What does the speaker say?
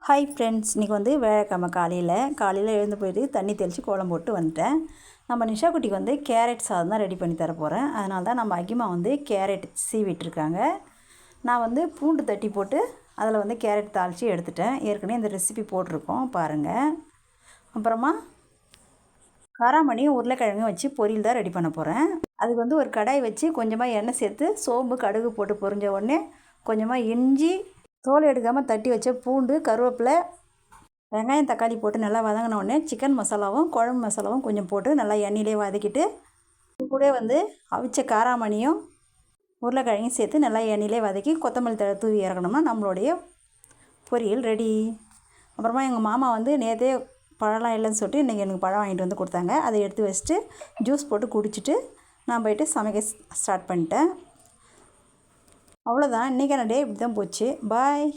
Hi friends, இன்றைக்கி வந்து வியாழக்கிழமை காலையில் எழுந்து போயிட்டு தண்ணி தெளித்து கோலம் போட்டு வந்துட்டேன். நம்ம நிஷா குட்டிக்கு வந்து கேரட் சாதம் தான் ரெடி பண்ணி தர போகிறேன். அதனால தான் நம்ம அகிமா வந்து கேரட் சீவிட்டுருக்காங்க. நான் வந்து பூண்டு தட்டி போட்டு அதில் வந்து கேரட் தாளித்து எடுத்துட்டேன். ஏற்கனவே இந்த ரெசிபி போட்டிருக்கோம் பாருங்கள். அப்புறமா காராமணியும் உருளைக்கிழங்கும் வச்சு பொரியல் தான் ரெடி பண்ண போகிறேன். அதுக்கு வந்து ஒரு கடாய் வச்சு கொஞ்சமாக எண்ணெய் சேர்த்து சோம்பு கடுகு போட்டு பொரிஞ்ச உடனே கொஞ்சமாக இஞ்சி, தோல் எடுக்காமல் தட்டி வச்ச பூண்டு, கருவேப்பிலை, வெங்காயம், தக்காளி போட்டு நல்லா வதங்கின உடனே சிக்கன் மசாலாவும் குழம்பு மசாலாவும் கொஞ்சம் போட்டு நல்லா எண்ணெயிலே வதக்கிட்டு இது கூட வந்து அவிச்ச காராமணியும் உருளைக்கிழங்கையும் சேர்த்து நல்லா எண்ணெயிலே வதக்கி கொத்தமல்லி தழை தூவி இறக்கணும்னா நம்மளுடைய பொரியல் ரெடி. அப்புறமா எங்கள் மாமா வந்து நேற்றே பழம்லாம் இல்லைன்னு சொல்லிட்டு இன்றைக்கி எனக்கு பழம் வாங்கிட்டு வந்து கொடுத்தாங்க. அதை எடுத்து வச்சுட்டு ஜூஸ் போட்டு குடிச்சிட்டு நான் போய்ட்டு சமைக்க ஸ்டார்ட் பண்ணிட்டேன். அவ்வளோதான், இன்றைக்கான டே இப்படி தான் போச்சு. பாய்.